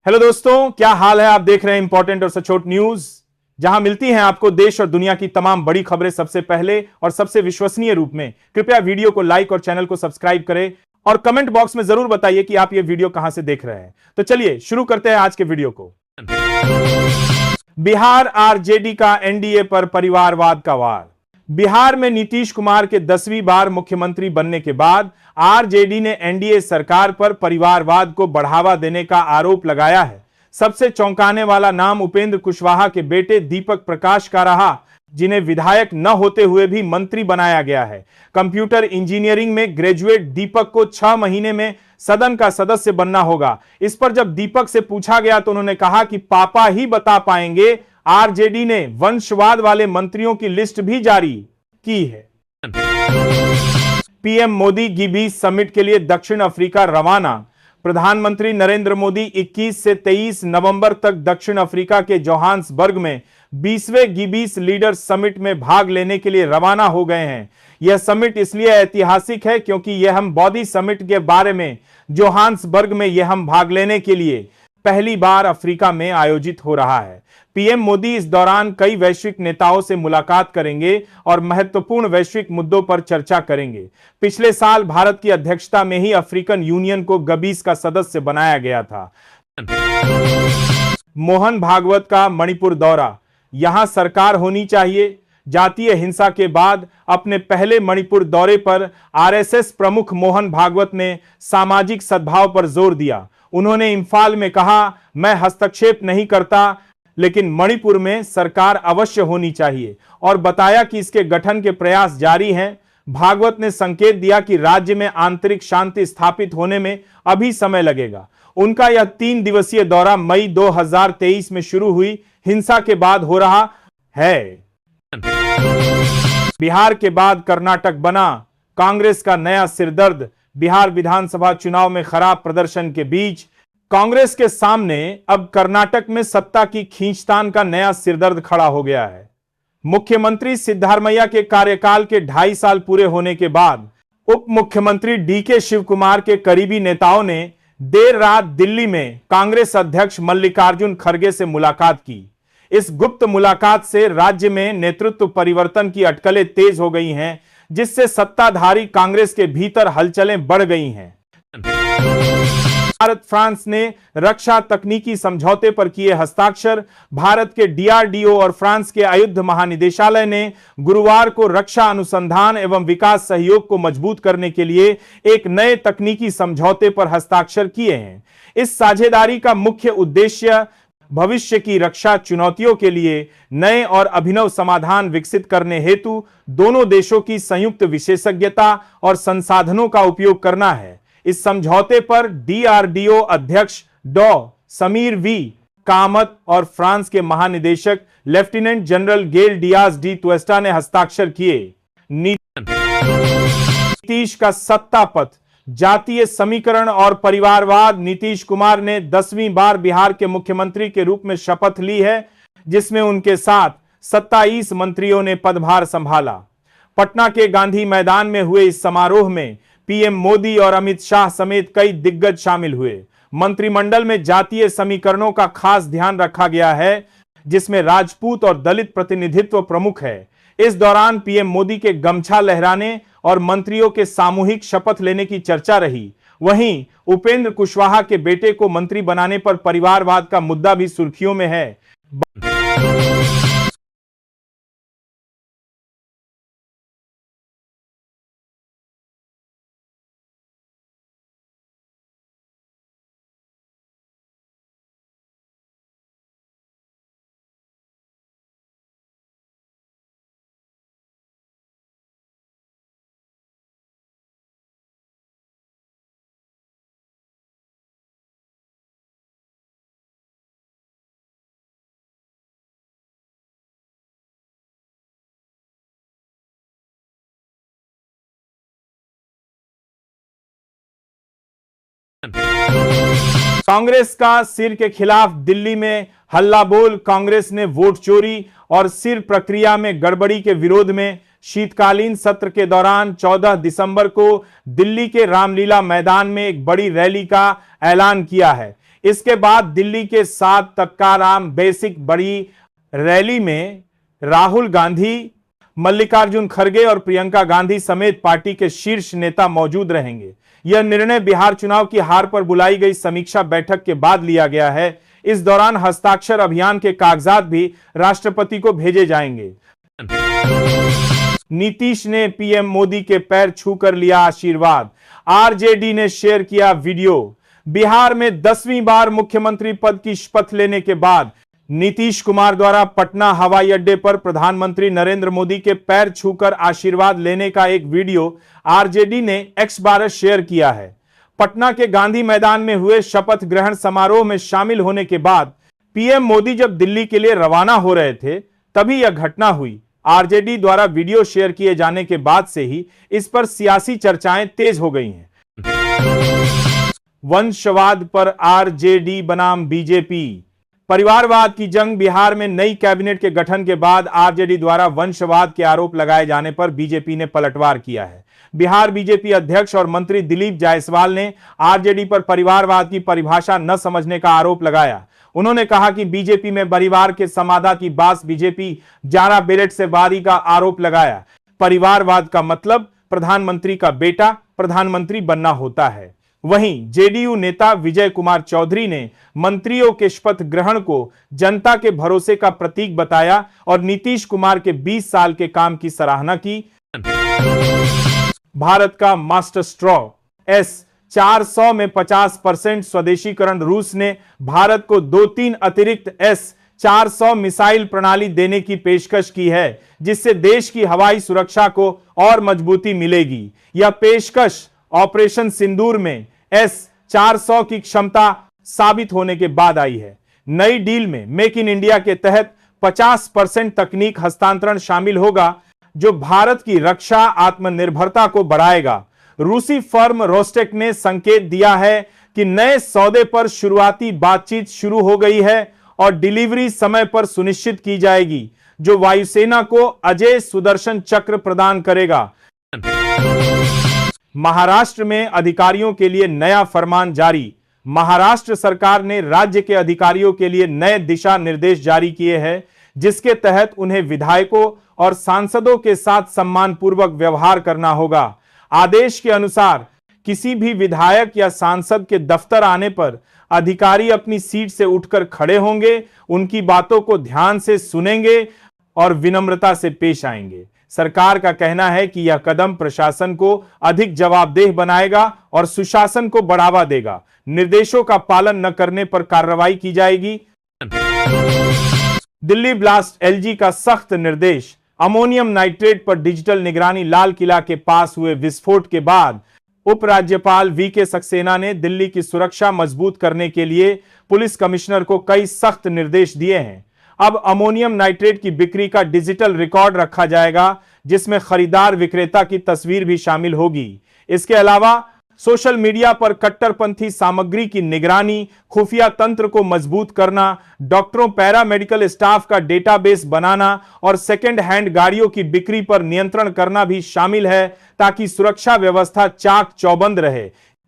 Hello दोस्तों, क्या हाल है। आप देख रहे हैं इंपॉर्टेंट और सचोट न्यूज, जहां मिलती हैं आपको देश और दुनिया की तमाम बड़ी खबरें सबसे पहले और सबसे विश्वसनीय रूप में। कृपया वीडियो को लाइक और चैनल को सब्सक्राइब करें और कमेंट बॉक्स में जरूर बताइए कि आप ये वीडियो कहां से देख रहे हैं। तो चलिए शुरू करते हैं आज के वीडियो को। बिहार आरजेडी का एनडीए पर परिवारवाद का वार। बिहार में नीतीश कुमार के 10वीं बार मुख्यमंत्री बनने के बाद आरजेडी ने एनडीए सरकार पर परिवारवाद को बढ़ावा देने का आरोप लगाया है। सबसे चौंकाने वाला नाम उपेंद्र कुशवाहा के बेटे दीपक प्रकाश का रहा, जिन्हें विधायक न होते हुए भी मंत्री बनाया गया है। कंप्यूटर इंजीनियरिंग में ग्रेजुएट दीपक को 6 महीने में सदन का सदस्य बनना होगा। इस पर जब दीपक से पूछा गया तो उन्होंने कहा कि पापा ही बता पाएंगे। आरजेडी ने वंशवाद वाले मंत्रियों की लिस्ट भी जारी की है। पीएम मोदी G20 समिट के लिए दक्षिण अफ्रीका रवाना। प्रधानमंत्री नरेंद्र मोदी 21 से 23 नवंबर तक दक्षिण अफ्रीका के जोहान्सबर्ग में 20वें G20 लीडर्स समिट में भाग लेने के लिए रवाना हो गए हैं। यह समिट इसलिए ऐतिहासिक है क्योंकि यह हम बौद्धी समिट के बारे में जोहान्सबर्ग में यह हम भाग लेने के लिए पहली बार अफ्रीका में आयोजित हो रहा है। पीएम मोदी इस दौरान कई वैश्विक नेताओं से मुलाकात करेंगे और महत्वपूर्ण वैश्विक मुद्दों पर चर्चा करेंगे। पिछले साल भारत की अध्यक्षता में ही अफ्रीकन यूनियन को G20 का सदस्य बनाया गया था। मोहन भागवत का मणिपुर दौरा। यहां सरकार होनी चाहिए। जातीय हिंसा के बाद अपने पहले मणिपुर दौरे पर आरएसएस प्रमुख मोहन भागवत ने सामाजिक सद्भाव पर जोर दिया। उन्होंने इंफाल में कहा, मैं हस्तक्षेप नहीं करता, लेकिन मणिपुर में सरकार अवश्य होनी चाहिए और बताया कि इसके गठन के प्रयास जारी हैं। भागवत ने संकेत दिया कि राज्य में आंतरिक शांति स्थापित होने में अभी समय लगेगा। उनका यह 3 दिवसीय दौरा मई 2023 में शुरू हुई हिंसा के बाद हो रहा है। बिहार के बाद कर्नाटक बना कांग्रेस का नया सिरदर्द। बिहार विधानसभा चुनाव में खराब प्रदर्शन के बीच कांग्रेस के सामने अब कर्नाटक में सत्ता की खींचतान का नया सिरदर्द खड़ा हो गया है। मुख्यमंत्री सिद्धारमैया के कार्यकाल के 2.5 साल पूरे होने के बाद उप मुख्यमंत्री डीके शिव कुमार के करीबी नेताओं ने देर रात दिल्ली में कांग्रेस अध्यक्ष मल्लिकार्जुन खड़गे से मुलाकात की। इस गुप्त मुलाकात से राज्य में नेतृत्व परिवर्तन की अटकलें तेज हो गई हैं, जिससे सत्ताधारी कांग्रेस के भीतर हलचलें बढ़ गई हैं। भारत फ्रांस ने रक्षा तकनीकी समझौते पर किए हस्ताक्षर। भारत के डीआरडीओ और फ्रांस के आयुध महानिदेशालय ने गुरुवार को रक्षा अनुसंधान एवं विकास सहयोग को मजबूत करने के लिए एक नए तकनीकी समझौते पर हस्ताक्षर किए हैं। इस साझेदारी का मुख्य उद्देश्य भविष्य की रक्षा चुनौतियों के लिए नए और अभिनव समाधान विकसित करने हेतु दोनों देशों की संयुक्त विशेषज्ञता और संसाधनों का उपयोग करना है। इस समझौते पर डीआरडीओ अध्यक्ष डॉ समीर वी कामत और फ्रांस के महानिदेशक लेफ्टिनेंट जनरल गेल डियाज डी ट्वेस्टा ने हस्ताक्षर किए। नीतीश का सत्ता पथ। जातीय समीकरण और परिवारवाद। नीतीश कुमार ने 10वीं बार बिहार के मुख्यमंत्री के रूप में शपथ ली है, जिसमें उनके साथ 27 मंत्रियों ने पदभार संभाला। पटना के गांधी मैदान में हुए इस समारोह में पीएम मोदी और अमित शाह समेत कई दिग्गज शामिल हुए। मंत्रिमंडल में जातीय समीकरणों का खास ध्यान रखा गया है, जिसमें राजपूत और दलित प्रतिनिधित्व प्रमुख है। इस दौरान पीएम मोदी के गमछा लहराने और मंत्रियों के सामूहिक शपथ लेने की चर्चा रही। वहीं उपेंद्र कुशवाहा के बेटे को मंत्री बनाने पर परिवारवाद का मुद्दा भी सुर्खियों में है। कांग्रेस का सिर के खिलाफ दिल्ली में हल्ला बोल। कांग्रेस ने वोट चोरी और सिर प्रक्रिया में गड़बड़ी के विरोध में शीतकालीन सत्र के दौरान 14 दिसंबर को दिल्ली के रामलीला मैदान में एक बड़ी रैली का ऐलान किया है। इसके बाद दिल्ली के 7 तक्काराम बेसिक बड़ी रैली में राहुल गांधी, मल्लिकार्जुन खड़गे और प्रियंका गांधी समेत पार्टी के शीर्ष नेता मौजूद रहेंगे। यह निर्णय बिहार चुनाव की हार पर बुलाई गई समीक्षा बैठक के बाद लिया गया है। इस दौरान हस्ताक्षर अभियान के कागजात भी राष्ट्रपति को भेजे जाएंगे। नीतीश ने पीएम मोदी के पैर छूकर लिया आशीर्वाद। आरजेडी ने शेयर किया वीडियो। बिहार में 10वीं बार मुख्यमंत्री पद की शपथ लेने के बाद नीतीश कुमार द्वारा पटना हवाई अड्डे पर प्रधानमंत्री नरेंद्र मोदी के पैर छूकर आशीर्वाद लेने का एक वीडियो आरजेडी ने एक्स बार शेयर किया है। पटना के गांधी मैदान में हुए शपथ ग्रहण समारोह में शामिल होने के बाद पीएम मोदी जब दिल्ली के लिए रवाना हो रहे थे, तभी यह घटना हुई। आरजेडी द्वारा वीडियो शेयर किए जाने के बाद से ही इस पर सियासी चर्चाएं तेज हो गई हैं। वंशवाद पर आरजेडी बनाम बीजेपी। परिवारवाद की जंग। बिहार में नई कैबिनेट के गठन के बाद आरजेडी द्वारा वंशवाद के आरोप लगाए जाने पर बीजेपी ने पलटवार किया है। बिहार बीजेपी अध्यक्ष और मंत्री दिलीप जायसवाल ने आरजेडी पर परिवारवाद की परिभाषा न समझने का आरोप लगाया। उन्होंने कहा कि बीजेपी में परिवार के समादा की बात बीजेपी जारा बेरेट से वारी का आरोप लगाया। परिवारवाद का मतलब प्रधानमंत्री का बेटा प्रधानमंत्री बनना होता है। वहीं जेडीयू नेता विजय कुमार चौधरी ने मंत्रियों के शपथ ग्रहण को जनता के भरोसे का प्रतीक बताया और नीतीश कुमार के 20 साल के काम की सराहना की। भारत का मास्टर स्ट्रॉ S-400 में 50% स्वदेशीकरण। रूस ने भारत को 2-3 अतिरिक्त S-400 मिसाइल प्रणाली देने की पेशकश की है, जिससे देश की हवाई सुरक्षा को और मजबूती मिलेगी। यह पेशकश ऑपरेशन सिंदूर में S-400 की क्षमता साबित होने के बाद आई है। नई डील में मेक इन इंडिया के तहत 50% तकनीक हस्तांतरण शामिल होगा, जो भारत की रक्षा आत्मनिर्भरता को बढ़ाएगा। रूसी फर्म रोस्टेक ने संकेत दिया है कि नए सौदे पर शुरुआती बातचीत शुरू हो गई है और डिलीवरी समय पर सुनिश्चित की जाएगी, जो वायुसेना को अजय सुदर्शन चक्र प्रदान करेगा। महाराष्ट्र में अधिकारियों के लिए नया फरमान जारी। महाराष्ट्र सरकार ने राज्य के अधिकारियों के लिए नए दिशा निर्देश जारी किए हैं, जिसके तहत उन्हें विधायकों और सांसदों के साथ सम्मानपूर्वक व्यवहार करना होगा। आदेश के अनुसार किसी भी विधायक या सांसद के दफ्तर आने पर अधिकारी अपनी सीट से उठकर खड़े होंगे, उनकी बातों को ध्यान से सुनेंगे और विनम्रता से पेश आएंगे। सरकार का कहना है कि यह कदम प्रशासन को अधिक जवाबदेह बनाएगा और सुशासन को बढ़ावा देगा। निर्देशों का पालन न करने पर कार्रवाई की जाएगी। दिल्ली ब्लास्ट एलजी का सख्त निर्देश। अमोनियम नाइट्रेट पर डिजिटल निगरानी। लाल किला के पास हुए विस्फोट के बाद उपराज्यपाल वीके सक्सेना ने दिल्ली की सुरक्षा मजबूत करने के लिए पुलिस कमिश्नर को कई सख्त निर्देश दिए हैं। अब अमोनियम नाइट्रेट की बिक्री का डिजिटल रिकॉर्ड रखा जाएगा, जिसमें खरीदार विक्रेता की तस्वीर भी शामिल होगी। इसके अलावा सोशल मीडिया पर कट्टरपंथी सामग्री की निगरानी, खुफिया तंत्र को मजबूत करना, डॉक्टरों पैरामेडिकल स्टाफ का डेटाबेस बनाना और सेकेंड हैंड गाड़ियों की बिक्री पर नियंत्रण करना भी शामिल है, ताकि सुरक्षा व्यवस्था चाक चौबंद रहे।